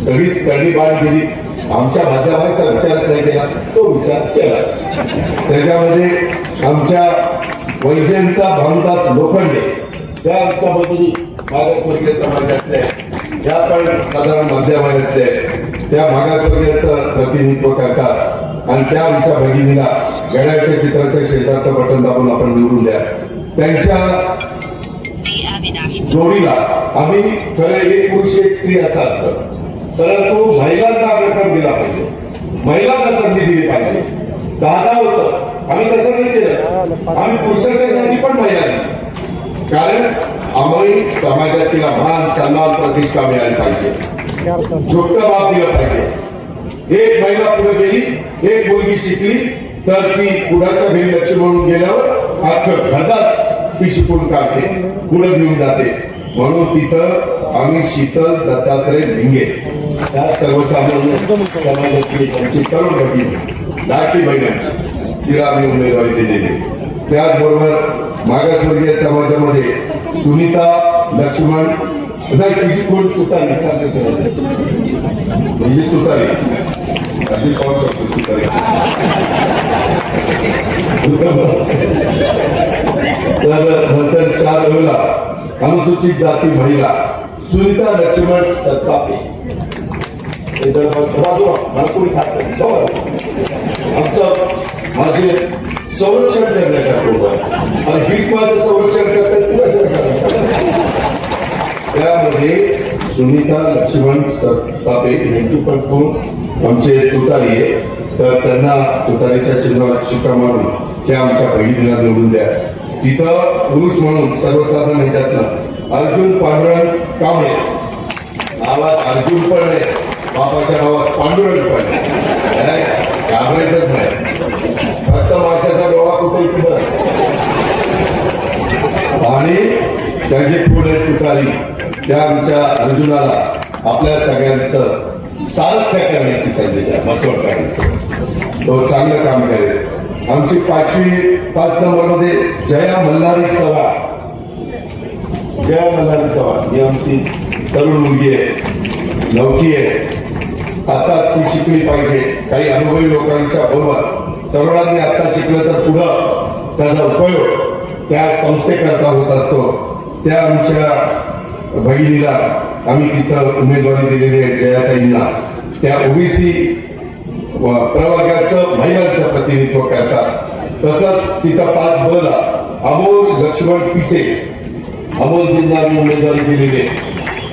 [SPEAKER 1] सगळीच तळी बाण दिली, आमच्या मध्यवयाचा विचारच नाही केला, तो विचार केला. त्याच्यामध्ये आमच्या वैजयंता भानुदास लोखंडे, त्या आमच्या भगिनी मागासवर्गीय समाजातल्या, ज्या पण साधारण मध्यवयातले, त्या मागासवर्गीयाचं प्रतिनिधित्व करतात आणि त्या आमच्या भगिनीला घड्याळ्याच्या चित्राच्या शेजारचं बटन दाबून आपण निवडून द्या. त्यांच्या जोडीला आम्ही खरं एक पुरुष एक स्त्री असं असतं, परंतु महिलांना अग्रक्रम दिला पाहिजे, महिलांना संधी दिली पाहिजे. 10 होतं, आम्ही तसं नाही केलं, आम्ही पुरुषाच्या जागी पण महिला दिली. कारण आम्ही समाजातील मान सन्मान प्रतिष्ठा मिळाली पाहिजे, झुकतं बाब दिलं पाहिजे. एक महिला पुढे गेली, एक मुलगी शिकली तर ती कुणाच्या घरी लक्ष म्हणून गेल्यावर अख्खं घरदार ती शिकून काढते, पुढे घेऊन जाते. म्हणून तिथं आम्ही शीतल दत्तात्रय भिंगे, त्या सर्वसामान्य समाजाची आमची तरुण भगिनी, लाडकी बहिणांची, तिला आम्ही उमेदवारी दिलेली. त्याचबरोबर मागासवर्गीय समाजामध्ये सुनीता लक्ष्मण, नाही तिची कोण तुतारी म्हणजे तुतारी अशी पाहू शकतो तुतारी. तर नंतर 4 वेळेला अनुसूचित जाती महिला सुनीता लक्ष्मण सत्तापे, आमचं माझे संरक्षण करण्याचा प्रोग्राम आणि हीच माझं संरक्षण करतात. त्यामध्ये सुनीता लक्ष्मण सत्तापे यांची पण कोण आमचे तुतारी आहे, तर त्यांना तुतारीच्या चिन्हावर शिक्का मारून त्या आमच्या बहिणीला निवडून द्या. तिथं पुरुष म्हणून सर्वसाधारण ह्याच्यातनं अर्जुन पांडुरंग कांबळे, नावात अर्जुन पण आहे, बापाच्या नावात पांडुरंग पण आहे, घाबरायचंच नाही. फक्त माशाचा डोळा कुठे आणि त्या आमच्या अर्जुनाला आपल्या सगळ्यांचं सारथ्य करण्याची संधी द्या. मसोडकरांचं तो चांगलं काम करेल. आमची 5 नंबरमध्ये जया मल्हारी चव्हाण. जया मल्हारी चव्हाण ही आमची तरुण मुलगी आहे, नवखी आहे. आताच ती शिकली पाहिजे. काही अनुभवी लोकांच्या बरोबर तरुणांनी आता शिकलं तर पुढं त्याचा उपयोग त्या संस्थेकरता होत असतो. त्या आमच्या भगिनीला आम्ही तिथं उमेदवारी दिलेली आहे, जयाताईंना. त्या ओबीसी प्रवर्गाचं महिलांचं प्रतिनिधित्व करतात. तसंच तिथं 5 ब ला अमोल लक्ष्मण पिसे, अमोलजींना आम्ही उमेदवारी दिलेली आहे.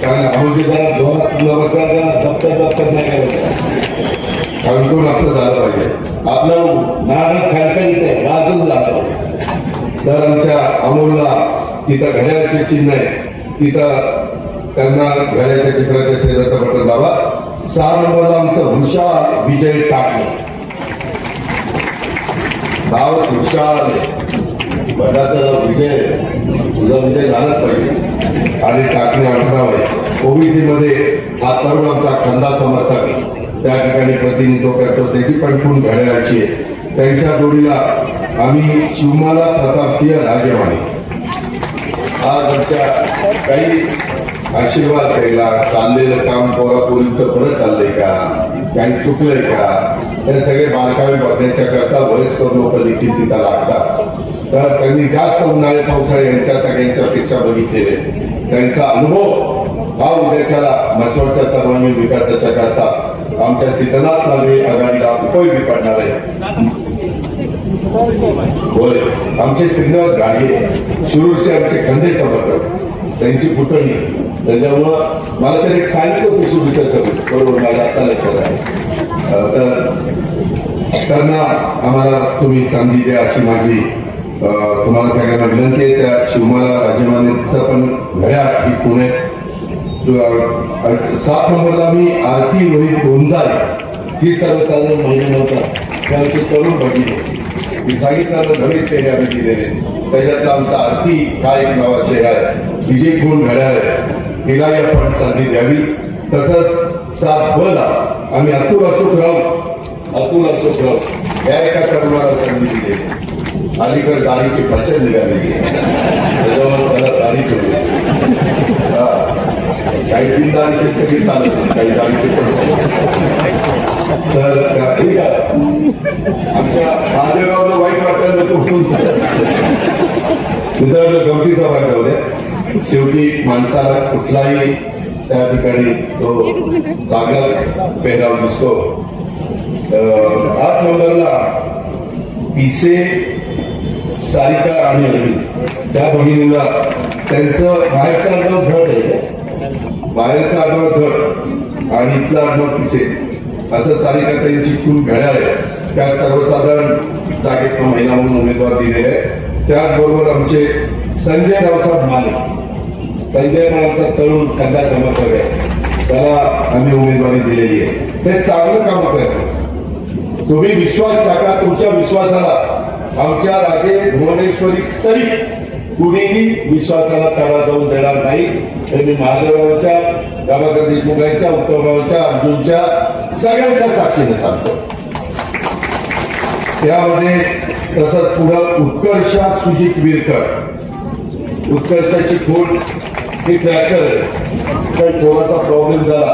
[SPEAKER 1] कारण अमोलजी जरा जोरात नमस्कार दप्तर नाही करायचं, खानकून आपलं झालं पाहिजे. आपलं नाणं खणखणीत आहे, वाजून झालं पाहिजे. तर आमच्या अमोलला तिथं घड्याळाचे चिन्ह आहे, तिथं त्यांना घड्याळाच्या चित्राच्या शेजारचा बटन दाबा. 6 नंबरला आमचं हुशार विजय टाकले. नाव हुशार बदाचा विजय, तुझा विजय झालाच पाहिजे. आणि टाकणे 18 आहे. ओबीसी मध्ये हा तरुण आमचा खंदा समर्थक त्या ठिकाणी प्रतिनिधित्व करतो. त्याची पण खूण घड्याळाची आहे. त्यांच्या जोडीला आम्ही शिवमाला प्रतापसिंह राजेवाणी. आज आमच्या काही आशीर्वाद द्यायला चाललेलं काम पोरापोरींचं बरं चाललंय का, काही चुकलंय का, हे सगळे बारकावे बघण्याच्या करता वयस्कर लोक देखील तिथं लागतात. तर त्यांनी जास्त उन्हाळे पावसाळे यांच्या सगळ्यांच्या पेक्षा बघितलेले. त्यांचा अनुभव हा उद्याच्याला मसवडच्या सर्वांगीण विकासाच्या करता आमच्या सिद्धनाथ नागरी आघाडीला उपयोगी पडणार आहे. होय, आमचे श्रीनिवास गाडगे शिरूरचे आमचे खंदे समर्थक, त्यांची पुतणी. त्याच्यामुळं मला तरी एक सांगितलं होतं शुभेच्छा बरोबर मला आता लक्षात आहे. तर त्यांना आम्हाला तुम्ही संधी द्या अशी माझी तुम्हाला सगळ्यांना विनंती आहे. त्या शिवमाला राजमानेचं पण घड्याळ ही पुणे. 7 नंबरला मी आरती रोहित गोंजाळे, ही सर्वसाधारण महिला नव्हता, त्यांची तरुण बघितली. मी सांगितलं नवीन चेहरे आम्ही दिलेले. त्याच्यातला आमचा आरती हा एक नवा चेहरा आहे, तिची खूण घड्याळ आहे, तिलाही आपण संधी द्यावी. तसंच 7 ब ला आम्ही अतुल अशोकराव या एका तरुणाला संधी दिली. अलीकडे दाढीची फॅशन निघालेली आहे, त्याच्यामुळे त्याला दाढी ठेवली. काही बिनदाढीची सगळी चालत नाही, काही दाढीची पण. तर आमच्या महादेवरावला वाईट वाटायला नको तिथं गमतीचा भाग जाऊ द्या. शेवटी माणसाला कुठलाही त्या ठिकाणी तो चांगलाच पेहराव दिसतो. 8 नंबरला पिसे सारिका आणि अरविंद, त्या भगिनीला त्यांचं बाहेरचं आडनाव धड आहे, बाहेरचं आडनाव धड आणि इथलं आडनाव पिसे असं सारिका त्यांची खूण घड्याळ आहे. त्या सर्वसाधारण जागेत महिला म्हणून उमेदवार दिलेले आहे. त्याचबरोबर आमचे संजय रावसाहेब माने, संजय मानेचा तरुण खंदा समर्थक आहे, त्याला आम्ही उमेदवारी दिलेली आहे. ते चांगलं काम करतात. तुम्ही विश्वास टाका, तुमच्या विश्वासाला आमच्या राजे भुवनेश्वरी सहित कुणीही विश्वासाला तडा जाऊन देणार नाही. हे मी महादेवरावांच्या, गावाकर देशमुखांच्या, उत्तमरावांच्या, अर्जुनच्या सगळ्यांच्या साक्षीने सांगतो. त्यामध्ये तसंच पुढं उत्कर्षा सुजित विरकर, उत्कर्षाची खूण ही ट्रॅक्टर आहे. काही थोडासा प्रॉब्लेम झाला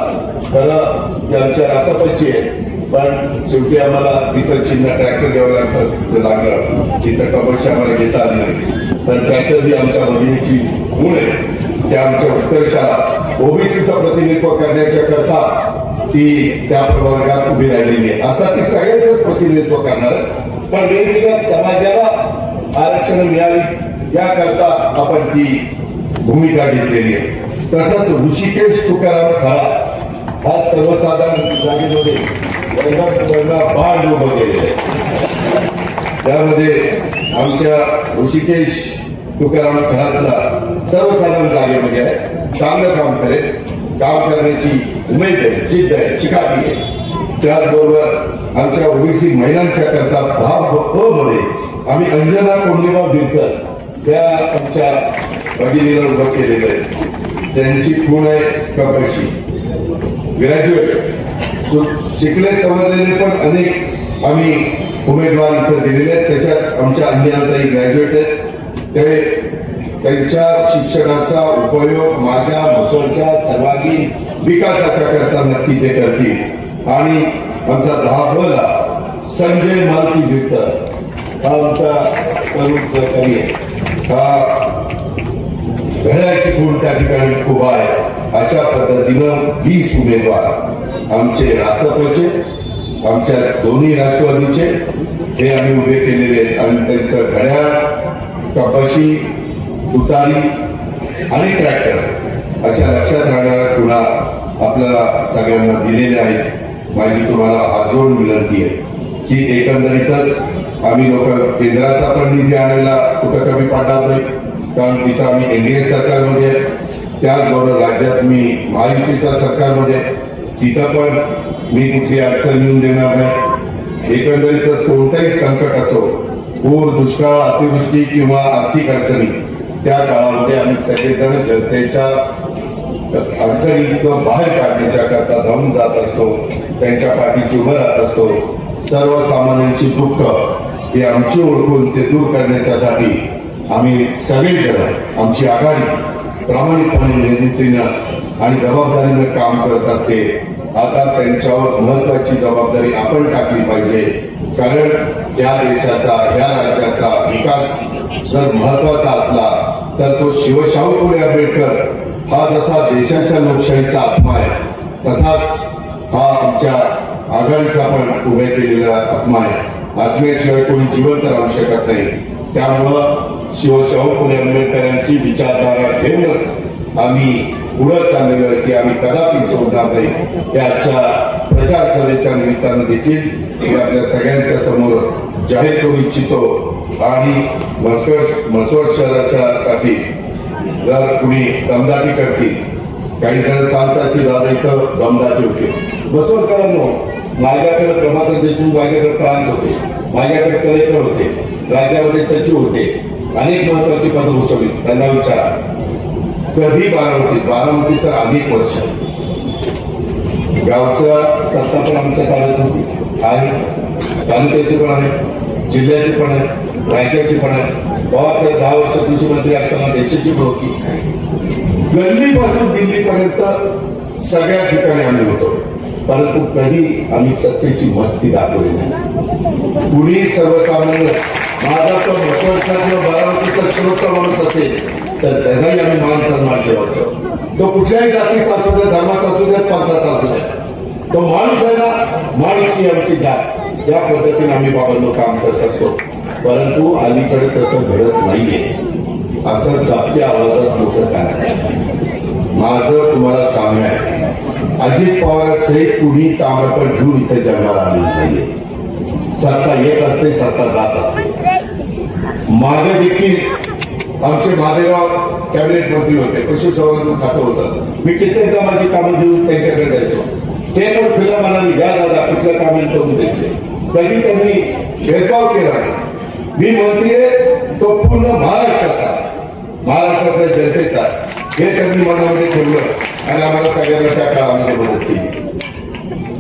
[SPEAKER 1] खरं की आमच्या रासापाची आहे, पण शेवटी आम्हाला तिथं चिन्ह ट्रॅक्टर घ्यावं लागलं. तिथं कबड्डी आम्हाला घेता आली नाही. तर ट्रॅक्टर ही आमच्या भगिनीची गुण आहे. त्या आमच्या उत्कर्षाला ओबीसीचं प्रतिनिधित्व करण्याच्या करता ती त्या प्रवर्गात उभी राहिलेली आहे. आता ती सगळ्यांचंच प्रतिनिधित्व करणार आहे, पण वेगवेगळ्या समाजाला आरक्षण मिळावी याकरता आपण ती भूमिका घेतलेली आहे. तसंच ऋषिकेश तुकाराम खरा हा सर्वसाधारण जागेमध्ये बाळ उभं केलेलं आहे. त्यामध्ये आमच्या ऋषिकेश तुकाराम खरातला सर्वसाधारण जागेमध्ये आहे, चांगलं काम करेल, काम करण्याची उमेद आहे, जिद्द आहे, चिकाटी आहे. त्याचबरोबर आमच्या ओबीसी महिलांच्या करता 10 ब मध्ये आम्ही अंजना कोंडीबा बिरकर त्या आमच्या भगिनीला उभं केलेलं आहे. त्यांची खूण आहे कपाशी. ग्रॅज्युएट शिकले सवरलेले पण अनेक आम्ही उमेदवार इथं दिलेले आहेत. त्याच्यात आमच्या अंजनाताई ग्रॅज्युएट आहेत. त्यांच्या शिक्षणाचा उपयोग माझ्या म्हसवडच्या सर्वांगीण विकासाच्या करता नक्की ते करतील. आणि आमचा 10 संजय मालती विठ्ठल हा आमचा तरुण सहकारी आहे. हा घड्याळची खूण त्या ठिकाणी खूप आहे. अशा पद्धतीनं 20 उमेदवार आमचे रासपचे, आमच्या दोन्ही राष्ट्रवादीचे हे आम्ही उभे केलेले आहेत. आणि त्यांचं घड्याळ, कपाशी, तुतारी आणि ट्रॅक्टर अशा लक्षात राहणाऱ्या खुणा आपल्याला सगळ्यांना दिलेल्या आहेत. माझी तुम्हाला हात जोडून विनंती आहे की एकंदरीतच आम्ही लोक केंद्राचा पण निधी आणायला कुठं कमी पडणार नाही, कारण तिथं आम्ही एनडीए सरकारमध्ये, त्याचबरोबर राज्यात मी महायुतीच्या सरकारमध्ये, तिथं पण मी कुठली अडचण येऊन देणार नाही. एकंदरीतच कोणताही संकट असो, पूर, दुष्काळ, अतिवृष्टी किंवा आर्थिक अडचणी, त्या काळामध्ये आम्ही सगळेजण जनतेच्या अडचणीतून बाहेर काढण्याच्या करता धावून जात असतो, त्यांच्या पाठीशी उभं राहत असतो. सर्वसामान्यांची दुःख हे आमची ओळखून ते दूर करण्याच्यासाठी आम्ही सगळेजण, आमची आघाडी प्रामाणिकपणे, मेहनतीनं आणि जबाबदारीनं काम करत असते. आता त्यांच्यावर महत्वाची जबाबदारी आपण टाकली पाहिजे, कारण या देशाचा, या राज्याचा विकास जर महत्वाचा असला तर तो शिवशाहू फुले आंबेडकर हा जसा देशाच्या लोकशाहीचा आत्मा आहे, तसाच हा आमच्या आघाडीचा पण उभे केलेला आत्मा आहे. आत्म्याशिवाय कोणी जिवंत राहू शकत नाही. त्यामुळं शिवशाहू फुले आंबेडकरांची विचारधारा घेऊनच आम्ही पुढे चाललेलो आहे की आम्ही कदापि सोडणार नाही. त्याच्या प्रचार सभेच्या निमित्तानं देखील मी आपल्या सगळ्यांच्या समोर जाहीर करू इच्छितो. आणि म्हसवड शहराच्या साठी जर कुणी दमदाटी करतील, काही जण सांगतात की दादा इथं दमदाटी होते. म्हसवडकरांनो, माझ्याकडे प्रभाकर देशमुख, माझ्याकडे प्रांत होते, माझ्याकडे कलेक्टर होते, राज्यामध्ये सचिव होते, अनेक महत्वाची पदं भूषवली. त्यांना विचारा कधी बारामती तर अनेक वर्ष गावच्या सत्ता पण आमच्या तालुक्यात आहे, तालुक्याची पण आहे, जिल्ह्याची पण आहे, राज्याची पण आहे. बाबासाहेब 10 वर्ष कृषी मंत्री असताना देशाची पण होती. गल्लीपासून दिल्लीपर्यंत सगळ्या ठिकाणी आम्ही होतो, परंतु कधी आम्ही सत्तेची मस्ती दाखवली नाही. कुणी सर्वसामान्य माझा तो महत्वाचा किंवा बारामतीचा शेवटचा माणूस असेल तर त्याचाही आम्ही मान सन्मान ठेवायचो. तो कुठल्याही जातीचा असू द्या, धर्माचा असू द्या, पंथाचा असू द्या, तो माणूस आहे ना, माणूस ही आमची जात. त्या पद्धतीने आम्ही बाबांनो काम करत असतो. परंतु अलीकडे तसं घडत नाहीये, असं दाबक्या आवाजात लोक सांगतात. माझं तुम्हाला सांगणं आहे, अजित पवारांसहित कुणी ताम्रपट घेऊन इथे जन्माला आलेली नाहीये. सत्ता येत असते, सत्ता जात असते. मागे देखील आमचे महादेवराव कॅबिनेट मंत्री होते, कृषी संवर्धन खातं होतं. मी कित्येकदा माझी कामं घेऊन त्यांच्याकडे द्यायचो. ते पण खुल्या मनाने घ्या दादा, कुठल्या कामाला करून द्यायचे. कधी त्यांनी भेदभाव केला नाही. मी मंत्री आहे तो पूर्ण महाराष्ट्राचा जनतेचा, हे त्यांनी मनामध्ये ठेवलं आणि आम्हाला सगळ्यांना त्या काळामध्ये मदत केली.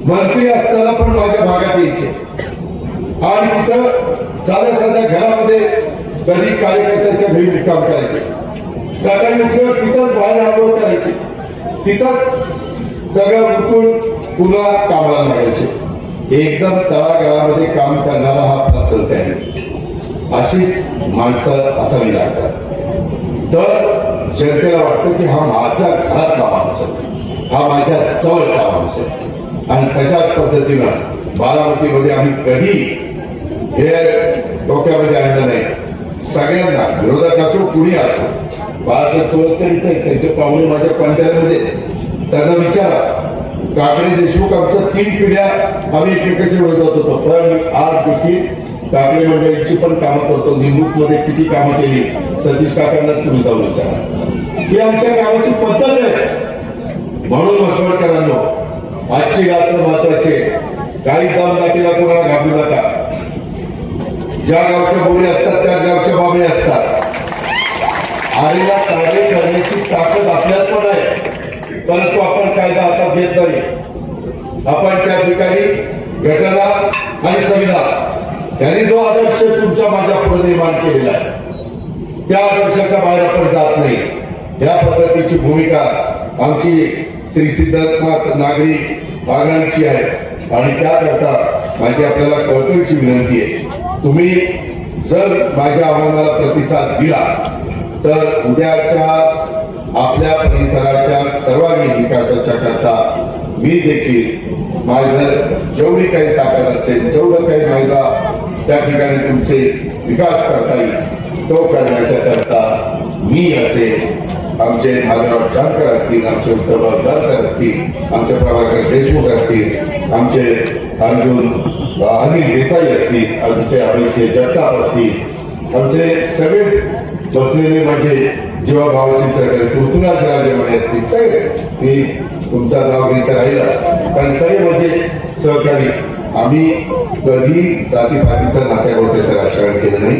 [SPEAKER 1] मंत्री असताना पण माझ्या भागात यायचे आणि तिथं साध्या घरामध्ये कधी कार्यकर्त्याच्या घरी काम करायचे. सकाळी उठल्यावर तिथंच बाहेर आंघोळ करायचे, तिथंच सगळं उठून पुन्हा कामाला लागायचे. एकदम तळागाळामध्ये काम करणारा हा प्रसंग त्याने, अशीच माणसं असावी लागतात. तर जनतेला वाटतं की हा माझा घरातला माणूस आहे, हा माझ्या जवळचा माणूस आहे. आणि तशाच पद्धतीनं बारामतीमध्ये आम्ही कधी हे डोक्यामध्ये आणलं नाही. सगळ्यांना, विरोधक असो कुणी असो, बाळासाहेब सोळसकर इथे त्यांचे पाहुणे माझ्या पंढऱ्यामध्ये, त्यांना विचारा. काकडे देशमुख आमच्या 3 पिढ्या आम्ही एकमेकाच्या विरोधात होतो, पण आज देखील काकडे मंडळींची पण कामं करतो. निमूटमध्ये किती कामं केली सतीश काकांनाच तुम्ही जाऊन विचारा. ही आमच्या गावाची पद्धत आहे. म्हणून म्हसवडकरांनो, आजची रात्र महत्वाची. काही दमदाटीला कोणाला घाबरू नका. ज्या गावच्या बोरी असतात त्या गावच्या बाबी असतात. आरेला ताडे करण्याची ताकद आपल्यात पण आहे. कायदा हातात घेत नाही. आपण त्या ठिकाणी घटना आणि संविधान यांनी जो आदर्श तुमच्या माझ्या पुढे निर्माण केलेला आहे त्या आदर्शाच्या बाहेर आपण जात नाही. या पद्धतीची भूमिका आमची श्री सिद्धार्थनाथ नागरी बागांची आहे आणि त्याकरता माझी आपल्याला कळकळीची विनंती आहे, तुम्ही जर माझ्या आव्हानाला प्रतिसाद दिला तर उद्याच्या आपल्या परिसराच्या सर्वांगीण विकासाच्या करता मी देखील माझं जेवढी काही ताकद असेल, जेवढं काही माझा त्या ठिकाणी तुमचे विकास करता येईल तो करण्याच्या करता मी असेल, आमचे माधवराव जानकर असतील, आमचे उत्तमराव जानकर असतील, आमचे प्रभाकर देशमुख असतील, आमचे अर्जुन अनिल देसाई असतील, आमचे अभिषेक जगताप असतील, आमचे सगळेच बसलेले म्हणजे जीवाभावाची सहकारी पृथ्वीराज राजे म्हणे असतील, सगळे मी तुमचा नाव घ्यायचं राहिलं पण सगळे म्हणजे सहकारी. आम्ही कधी जातीपातीचं नात्यागोत्याचं राजकारण केलं नाही.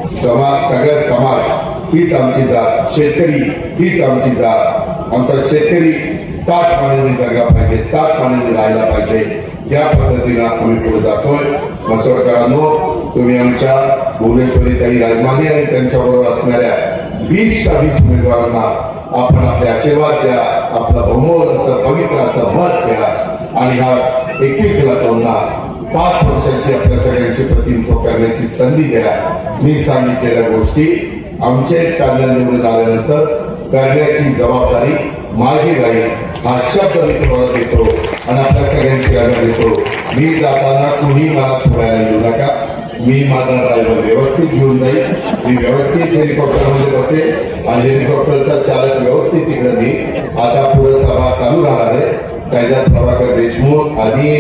[SPEAKER 1] सगळा समाज हीच आमची जात, शेतकरी हीच आमची जात. आमचा शेतकरी ताट पाण्याने जगला पाहिजे, ताट पाण्याने राहायला पाहिजे. या पद्धतीनं आम्ही पुढे जातोय. मसोडकरांनो, तुम्ही आमच्या भुवनेश्वरी ताई राजमाने आणि त्यांच्याबरोबर असणाऱ्या 20 उमेदवारांना आपण आपले आशीर्वाद द्या, आपला बहुमोल असं पवित्र असं मत द्या आणि ह्या 21 लाखांना 5 वर्षाची आपल्या सगळ्यांची प्रतिनिधित्व करण्याची संधी द्या. मी सांगितलेल्या गोष्टी आमचे पॅनल निवडून आल्यानंतर करण्याची जबाबदारी माझी राहील. हा शब्द मी तुम्हाला देतो आणि आपल्या सगळ्यांची रजा देतो. मी जाताना कुणी मला सोडायला येऊ नका. मी माझा ड्रायव्हर व्यवस्थित घेऊन जाईल. मी व्यवस्थित हेलिकॉप्टरमध्ये बसेल आणि हेलिकॉप्टरचा चालक व्यवस्थित तिकडे देईल. आता पुढे सभा चालू राहणार आहे. त्याच्यात प्रभाकर देशमुख आधी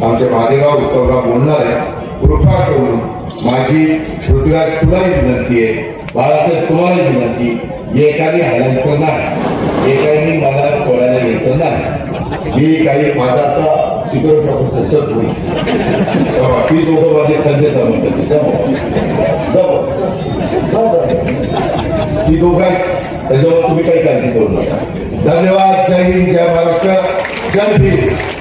[SPEAKER 1] आमचे महादेवराव उत्तमराव बोलणार आहे. कृपा करून माझी पृथ्वीराज तुलाही विनंती आहे, बाळासाहेब तुम्हाला विनंती, एकाने हलायचं नाही, एकाने मला सोडायला यायचं नाही. मी काही माझा आता सिक्युरिटी ऑफिसर होईल, ती दोघं माझे खांदे समजतात, ती दोघं आहेत, त्याच्यावर तुम्ही काही काळजी करू नका. धन्यवाद. जय हिंद, जय महाराष्ट्र, जय भीम.